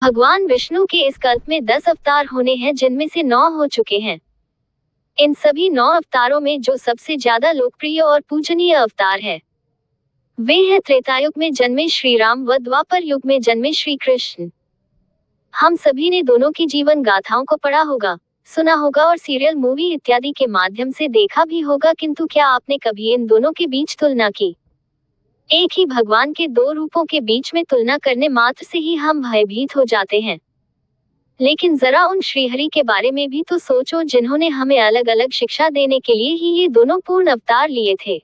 भगवान विष्णु के इस कल्प में 10 अवतार होने हैं, जिनमें से 9 हो चुके हैं। इन सभी 9 अवतारों में जो सबसे ज्यादा लोकप्रिय और पूजनीय अवतार है, वे हैं त्रेतायुग में जन्मे श्री राम व द्वापर युग में जन्मे श्री कृष्ण। हम सभी ने दोनों की जीवन गाथाओं को पढ़ा होगा, सुना होगा और सीरियल, मूवी इत्यादि के माध्यम से देखा भी होगा, किंतु क्या आपने कभी इन दोनों के बीच तुलना की? एक ही भगवान के दो रूपों के बीच में तुलना करने मात्र से ही हम भयभीत हो जाते हैं। लेकिन जरा उन श्रीहरि के बारे में भी तो सोचो, जिन्होंने हमें अलग अलग शिक्षा देने के लिए ही ये दोनों पूर्ण अवतार लिए थे,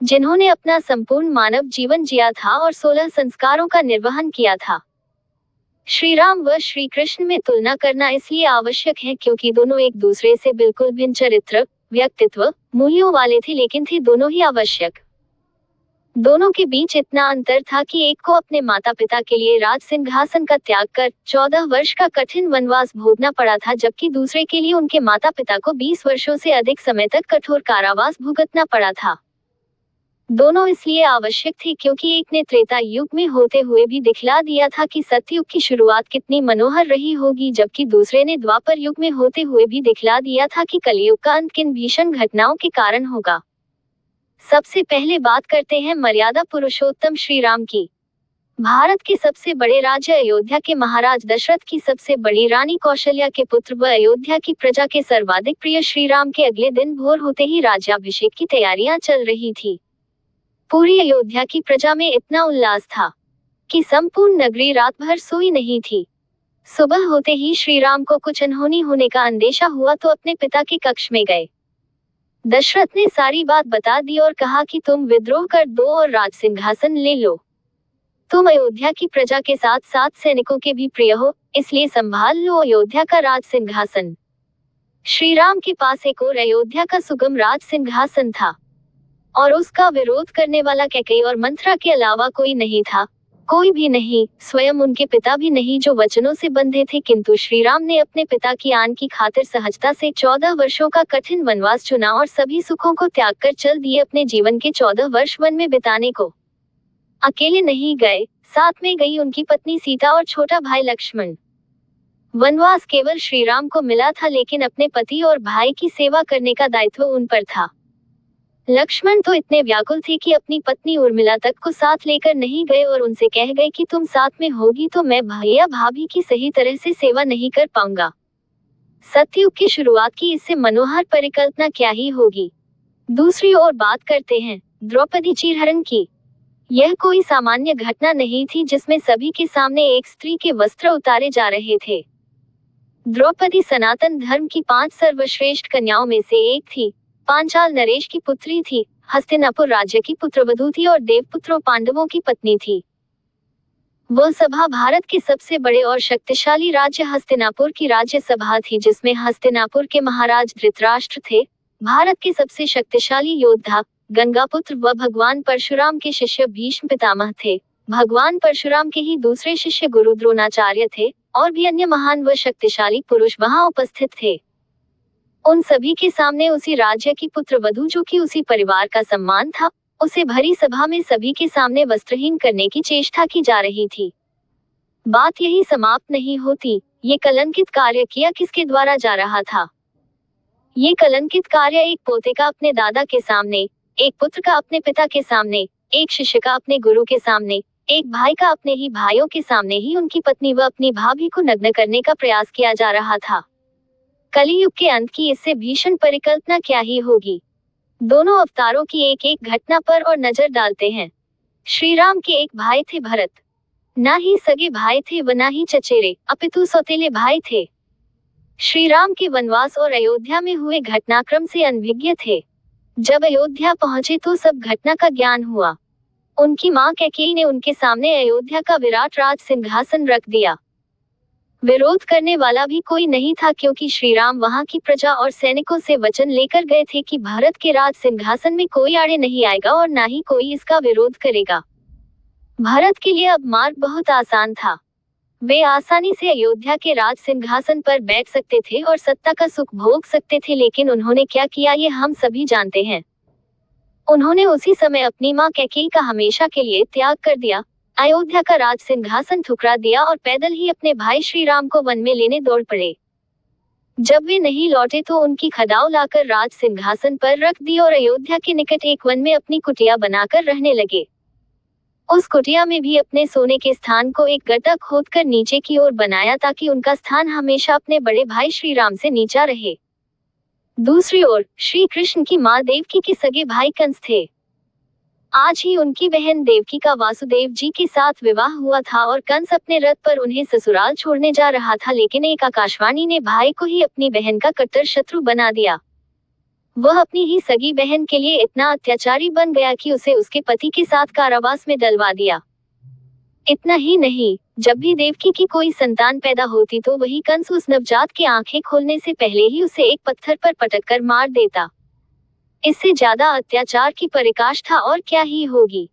जिन्होंने अपना संपूर्ण मानव जीवन जिया था और 16 संस्कारों का निर्वहन किया था। श्री राम व श्री कृष्ण में तुलना करना इसलिए आवश्यक है क्योंकि दोनों एक दूसरे से बिल्कुल भिन्न चरित्र, व्यक्तित्व, मूल्यों वाले थे, लेकिन थे दोनों ही आवश्यक। दोनों के बीच इतना अंतर था कि एक को अपने माता पिता के लिए राज सिंहासन का त्याग कर 14 वर्ष का कठिन वनवास भोगना पड़ा था, जबकि दूसरे के लिए उनके माता पिता को 20 वर्षों से अधिक समय तक कठोर कारावास भुगतना पड़ा था। दोनों इसलिए आवश्यक थे क्योंकि एक ने त्रेता युग में होते हुए भी दिखला दिया था कि सतयुग की शुरुआत कितनी मनोहर रही होगी, जबकि दूसरे ने द्वापर युग में होते हुए भी दिखला दिया था कि कलयुग का अंत किन भीषण घटनाओं के कारण होगा। सबसे पहले बात करते हैं मर्यादा पुरुषोत्तम श्री राम की। भारत के सबसे बड़े राज्य अयोध्या के महाराज दशरथ की सबसे बड़ी रानी कौशल्या के पुत्र व अयोध्या की प्रजा के सर्वाधिक प्रिय श्री राम के अगले दिन भोर होते ही राज्याभिषेक की तैयारियां चल रही थी। पूरी अयोध्या की प्रजा में इतना उल्लास था कि संपूर्ण नगरी रात भर सोई नहीं थी। सुबह होते ही श्री राम को कुछ अनहोनी होने का अंदेशा हुआ तो अपने पिता के कक्ष में गए। दशरथ ने सारी बात बता दी और कहा कि तुम विद्रोह कर दो और राज सिंहासन ले लो। तुम अयोध्या की प्रजा के साथ साथ सैनिकों के भी प्रिय हो, इसलिए संभाल लो अयोध्या का राज सिंहासन। श्री राम के पास एक और अयोध्या का सुगम राज सिंहासन था और उसका विरोध करने वाला कैकेयी और मंथरा के अलावा कोई नहीं था, कोई भी नहीं, स्वयं उनके पिता भी नहीं जो वचनों से बंधे थे। किंतु श्री राम ने अपने पिता की आन की खातिर सहजता से 14 वर्षों का कठिन वनवास चुना और सभी सुखों को त्याग कर चल दिए अपने जीवन के 14 वर्ष वन में बिताने को। अकेले नहीं गए, साथ में गई उनकी पत्नी सीता और छोटा भाई लक्ष्मण। वनवास केवल श्री राम को मिला था, लेकिन अपने पति और भाई की सेवा करने का दायित्व उन पर था। लक्ष्मण तो इतने व्याकुल थे कि अपनी पत्नी उर्मिला तक को साथ लेकर नहीं गए और उनसे कह गए कि तुम साथ में होगी तो मैं भैया भाभी की सही तरह से सेवा नहीं कर पाऊंगा। सतयुग की शुरुआत की इससे मनोहर परिकल्पना क्या ही होगी। दूसरी ओर बात करते हैं द्रौपदी चीरहरण की। यह कोई सामान्य घटना नहीं थी जिसमें सभी के सामने एक स्त्री के वस्त्र उतारे जा रहे थे। द्रौपदी सनातन धर्म की 5 सर्वश्रेष्ठ कन्याओं में से एक थी। पांचाल नरेश की पुत्री थी, हस्तिनापुर राज्य की पुत्रवधू थी और देवपुत्रों पांडवों की पत्नी थी। वह सभा भारत के सबसे बड़े और शक्तिशाली राज्य हस्तिनापुर की राज्य सभा थी, जिसमें हस्तिनापुर के महाराज धृतराष्ट्र थे, भारत के सबसे शक्तिशाली योद्धा गंगापुत्र व भगवान परशुराम के शिष्य भीष्म पितामह थे। भगवान परशुराम के ही दूसरे शिष्य गुरु द्रोणाचार्य थे और भी अन्य महान व शक्तिशाली पुरुष वहां उपस्थित थे। उन सभी के सामने उसी राज्य की पुत्रवधू, जो कि उसी परिवार का सम्मान था, उसे भरी सभा में सभी के सामने वस्त्रहीन करने की चेष्टा की जा रही थी। बात यही समाप्त नहीं होती। ये कलंकित कार्य किया किसके द्वारा जा रहा था? ये कलंकित कार्य एक पोते का अपने दादा के सामने, एक पुत्र का अपने पिता के सामने, एक शिष्य का अपने गुरु के सामने, एक भाई का अपने ही भाइयों के सामने ही उनकी पत्नी व अपनी भाभी को नग्न करने का प्रयास किया जा रहा था। कलियुग के अंत की इससे भीषण परिकल्पना क्या ही होगी। दोनों अवतारों की एक एक घटना पर और नजर डालते हैं। श्री राम के एक भाई थे भरत। ना ही सगे भाई थे व ना ही चचेरे, अपितु सौतेले भाई थे। श्री राम के वनवास और अयोध्या में हुए घटनाक्रम से अनभिज्ञ थे। जब अयोध्या पहुंचे तो सब घटना का ज्ञान हुआ। उनकी मां कैकेयी ने उनके सामने अयोध्या का विराट राज सिंहासन रख दिया। विरोध करने वाला भी कोई नहीं था, क्योंकि श्री राम वहां की प्रजा और सैनिकों से वचन लेकर गए थे कि भारत के राज सिंहासन में कोई आड़े नहीं आएगा और ना ही कोई इसका विरोध करेगा। भारत के लिए अब मार्ग बहुत आसान था। वे आसानी से अयोध्या के राज सिंहासन पर बैठ सकते थे और सत्ता का सुख भोग सकते थे, लेकिन उन्होंने क्या किया ये हम सभी जानते हैं। उन्होंने उसी समय अपनी मां कैकेयी का हमेशा के लिए त्याग कर दिया, अयोध्या का राज सिंहासन ठुकरा दिया और पैदल ही अपने भाई श्री राम को वन में लेने दौड़ पड़े। जब वे नहीं लौटे तो उनकी खदाव लाकर राज सिंहासन पर रख दी और अयोध्या के निकट एक वन में अपनी कुटिया बनाकर रहने लगे। उस कुटिया में भी अपने सोने के स्थान को एक गड्ढा खोदकर नीचे की ओर बनाया ताकि उनका स्थान हमेशा अपने बड़े भाई श्री राम से नीचा रहे। दूसरी ओर श्री कृष्ण की मां देवकी के सगे भाई कंस थे। आज ही उनकी बहन देवकी का वासुदेव जी के साथ विवाह हुआ था और कंस अपने रथ पर उन्हें ससुराल छोड़ने जा रहा था, लेकिन एक आकाशवाणी ने भाई को ही अपनी बहन का कट्टर शत्रु बना दिया। वह अपनी ही सगी बहन के लिए इतना अत्याचारी बन गया कि उसे उसके पति के साथ कारावास में डलवा दिया। इतना ही नहीं, जब भी देवकी की कोई संतान पैदा होती तो वही कंस उस नवजात के आंखें खोलने से पहले ही उसे एक पत्थर पर पटक कर मार देता। इससे ज्यादा अत्याचार की पराकाष्ठा और क्या ही होगी।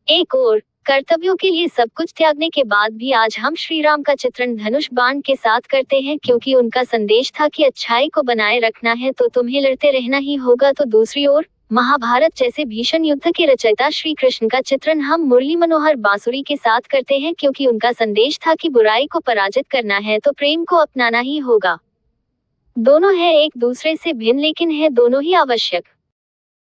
एक और कर्तव्यों के लिए सब कुछ त्यागने के बाद भी आज हम श्री राम का चित्रण धनुष बाण के साथ करते हैं, क्योंकि उनका संदेश था कि अच्छाई को बनाए रखना है तो तुम्हें लड़ते रहना ही होगा। तो दूसरी ओर महाभारत जैसे भीषण युद्ध के रचयिता श्री कृष्ण का चित्रण हम मुरली मनोहर बांसुरी के साथ करते हैं, क्योंकि उनका संदेश था कि बुराई को पराजित करना है तो प्रेम को अपनाना ही होगा। दोनों है एक दूसरे से भिन्न, लेकिन है दोनों ही आवश्यक।